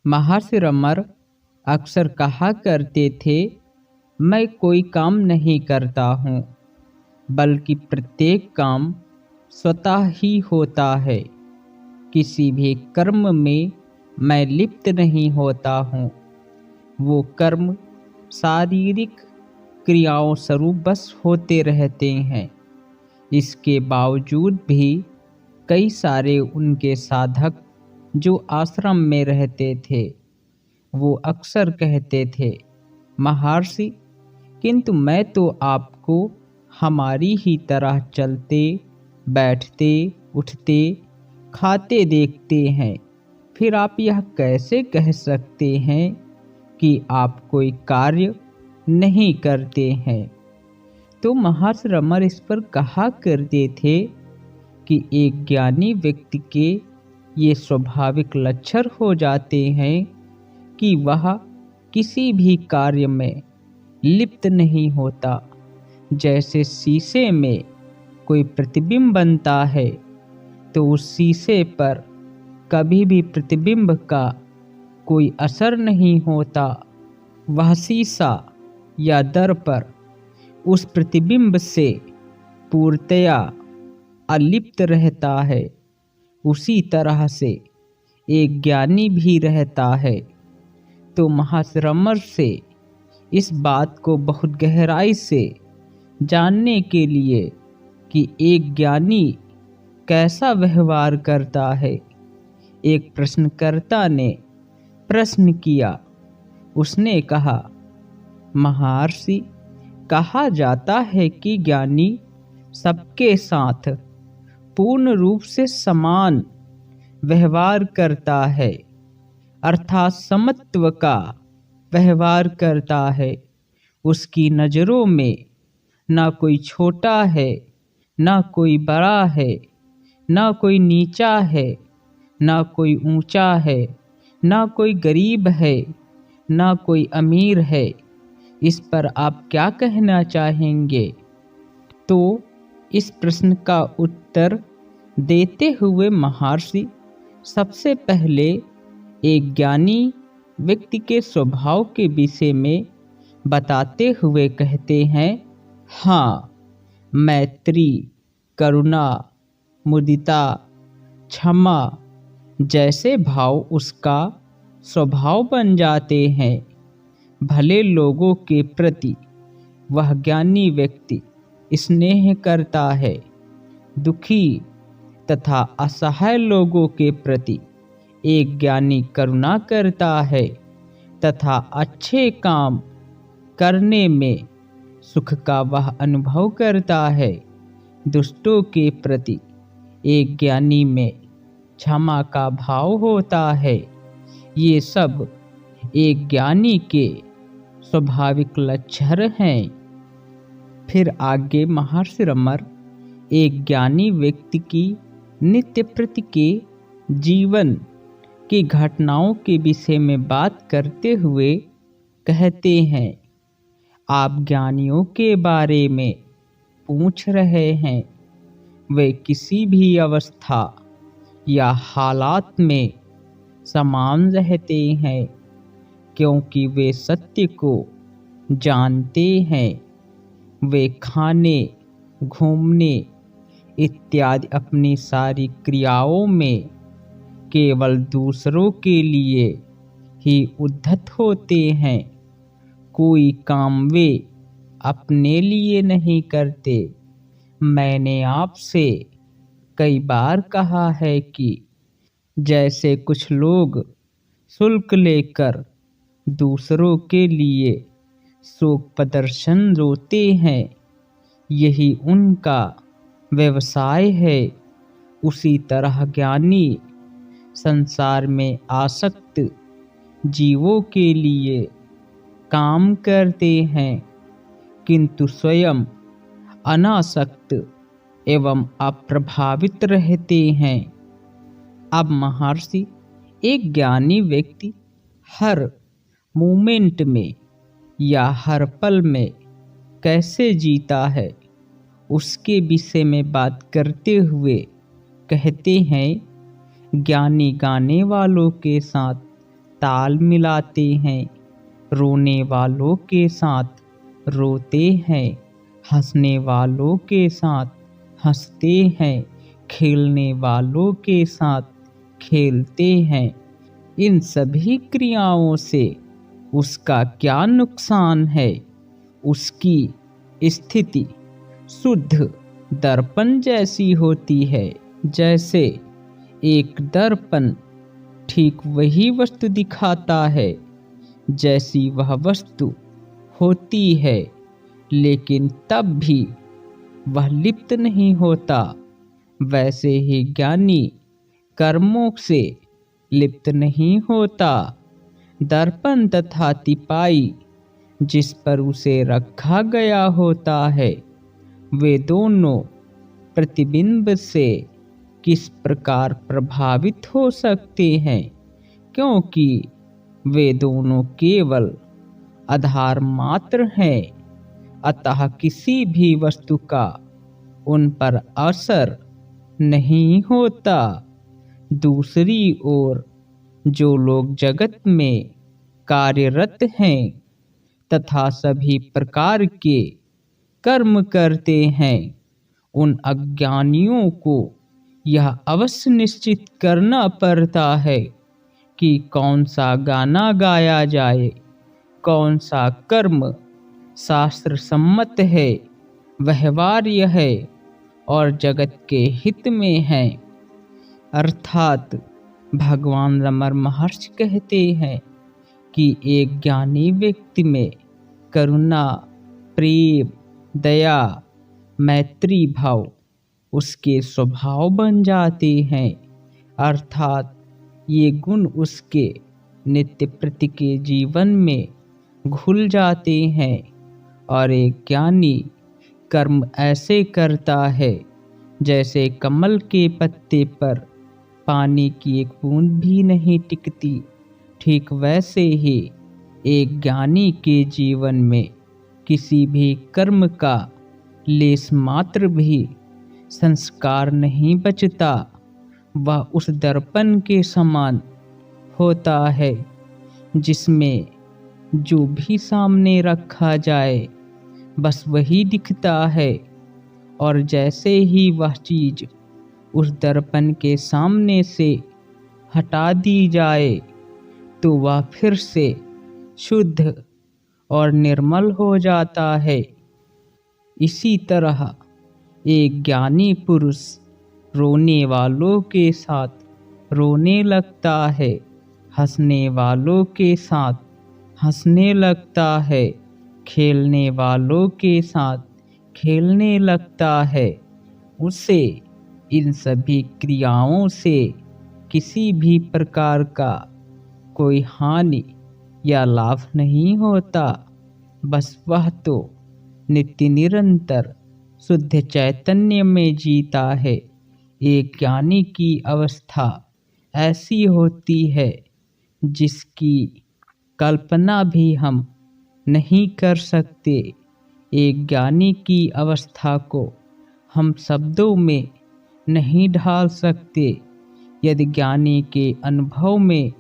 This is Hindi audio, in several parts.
महर्षि रमर अक्सर कहा करते थे, मैं कोई काम नहीं करता हूँ, बल्कि प्रत्येक काम स्वतः ही होता है। किसी भी कर्म में मैं लिप्त नहीं होता हूँ। वो कर्म शारीरिक क्रियाओं स्वरूप बस होते रहते हैं। इसके बावजूद भी कई सारे उनके साधक जो आश्रम में रहते थे, वो अक्सर कहते थे, महर्षि, किंतु मैं तो आपको हमारी ही तरह चलते, बैठते, उठते, खाते देखते हैं। फिर आप यह कैसे कह सकते हैं कि आप कोई कार्य नहीं करते हैं? तो महर्षि रमर इस पर कहा करते थे कि एक ज्ञानी व्यक्ति के ये स्वाभाविक लक्षण हो जाते हैं कि वह किसी भी कार्य में लिप्त नहीं होता। जैसे शीशे में कोई प्रतिबिंब बनता है तो उस शीशे पर कभी भी प्रतिबिंब का कोई असर नहीं होता। वह शीशा या दर्पण उस प्रतिबिंब से पूर्णतया अलिप्त रहता है। उसी तरह से एक ज्ञानी भी रहता है। तो महर्षि रमर से इस बात को बहुत गहराई से जानने के लिए कि एक ज्ञानी कैसा व्यवहार करता है, एक प्रश्नकर्ता ने प्रश्न किया। उसने कहा, महर्षि, कहा जाता है कि ज्ञानी सबके साथ पूर्ण रूप से समान व्यवहार करता है, अर्थात समत्व का व्यवहार करता है। उसकी नज़रों में ना कोई छोटा है, ना कोई बड़ा है, ना कोई नीचा है, ना कोई ऊंचा है, ना कोई गरीब है, ना कोई अमीर है। इस पर आप क्या कहना चाहेंगे? तो इस प्रश्न का उत्तर देते हुए महर्षि सबसे पहले एक ज्ञानी व्यक्ति के स्वभाव के विषय में बताते हुए कहते हैं, हाँ, मैत्री, करुणा, मुदिता, क्षमा जैसे भाव उसका स्वभाव बन जाते हैं। भले लोगों के प्रति वह ज्ञानी व्यक्ति स्नेह करता है, दुखी तथा असहाय लोगों के प्रति एक ज्ञानी करुणा करता है तथा अच्छे काम करने में सुख का वह अनुभव करता है। दुष्टों के प्रति एक ज्ञानी में क्षमा का भाव होता है। ये सब एक ज्ञानी के स्वाभाविक लक्षण हैं। फिर आगे महर्षि रमर एक ज्ञानी व्यक्ति की नित्य प्रति के जीवन की घटनाओं के विषय में बात करते हुए कहते हैं, आप ज्ञानियों के बारे में पूछ रहे हैं। वे किसी भी अवस्था या हालात में समान रहते हैं, क्योंकि वे सत्य को जानते हैं। वे खाने, घूमने इत्यादि अपनी सारी क्रियाओं में केवल दूसरों के लिए ही उद्धत होते हैं। कोई काम वे अपने लिए नहीं करते। मैंने आपसे कई बार कहा है कि जैसे कुछ लोग शुल्क लेकर दूसरों के लिए शोक प्रदर्शन रोते हैं, यही उनका व्यवसाय है। उसी तरह ज्ञानी संसार में आसक्त जीवों के लिए काम करते हैं, किंतु स्वयं अनासक्त एवं अप्रभावित रहते हैं। अब महर्षि एक ज्ञानी व्यक्ति हर मोमेंट में या हर पल में कैसे जीता है, उसके विषय में बात करते हुए कहते हैं, ज्ञानी गाने वालों के साथ ताल मिलाते हैं, रोने वालों के साथ रोते हैं, हंसने वालों के साथ हंसते हैं, खेलने वालों के साथ खेलते हैं। इन सभी क्रियाओं से उसका क्या नुकसान है? उसकी स्थिति शुद्ध दर्पण जैसी होती है। जैसे एक दर्पण ठीक वही वस्तु दिखाता है जैसी वह वस्तु होती है, लेकिन तब भी वह लिप्त नहीं होता। वैसे ही ज्ञानी कर्मों से लिप्त नहीं होता। दर्पण तथा तिपाई जिस पर उसे रखा गया होता है, वे दोनों प्रतिबिंब से किस प्रकार प्रभावित हो सकते हैं, क्योंकि वे दोनों केवल आधार मात्र हैं। अतः किसी भी वस्तु का उन पर असर नहीं होता। दूसरी ओर जो लोग जगत में कार्यरत हैं तथा सभी प्रकार के कर्म करते हैं, उन अज्ञानियों को यह अवश्य निश्चित करना पड़ता है कि कौन सा गाना गाया जाए, कौन सा कर्म शास्त्र सम्मत है, व्यवहार्य है और जगत के हित में है। अर्थात भगवान रमण महर्षि कहते हैं कि एक ज्ञानी व्यक्ति में करुणा, प्रेम, दया, मैत्री भाव उसके स्वभाव बन जाते हैं। अर्थात ये गुण उसके नित्य प्रति के जीवन में घुल जाते हैं और एक ज्ञानी कर्म ऐसे करता है जैसे कमल के पत्ते पर पानी की एक बूंद भी नहीं टिकती। ठीक वैसे ही एक ज्ञानी के जीवन में किसी भी कर्म का लेस मात्र भी संस्कार नहीं बचता। वह उस दर्पण के समान होता है जिसमें जो भी सामने रखा जाए बस वही दिखता है, और जैसे ही वह चीज उस दर्पण के सामने से हटा दी जाए तो वह फिर से शुद्ध और निर्मल हो जाता है। इसी तरह एक ज्ञानी पुरुष रोने वालों के साथ रोने लगता है, हंसने वालों के साथ हंसने लगता है, खेलने वालों के साथ खेलने लगता है। उसे इन सभी क्रियाओं से किसी भी प्रकार का कोई हानि या लाभ नहीं होता। बस वह तो नित्य निरंतर शुद्ध चैतन्य में जीता है। एक ज्ञानी की अवस्था ऐसी होती है जिसकी कल्पना भी हम नहीं कर सकते। एक ज्ञानी की अवस्था को हम शब्दों में नहीं ढाल सकते। यदि ज्ञानी के अनुभव में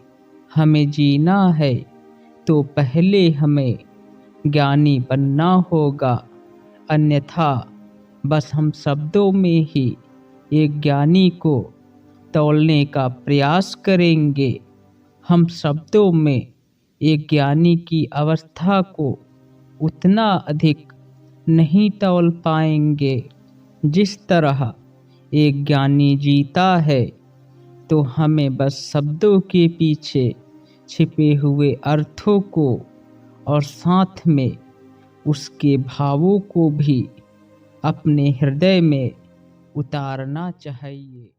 हमें जीना है तो पहले हमें ज्ञानी बनना होगा, अन्यथा बस हम शब्दों में ही एक ज्ञानी को तौलने का प्रयास करेंगे। हम शब्दों में एक ज्ञानी की अवस्था को उतना अधिक नहीं तौल पाएंगे। जिस तरह एक ज्ञानी जीता है तो हमें बस शब्दों के पीछे छिपे हुए अर्थों को और साथ में उसके भावों को भी अपने हृदय में उतारना चाहिए।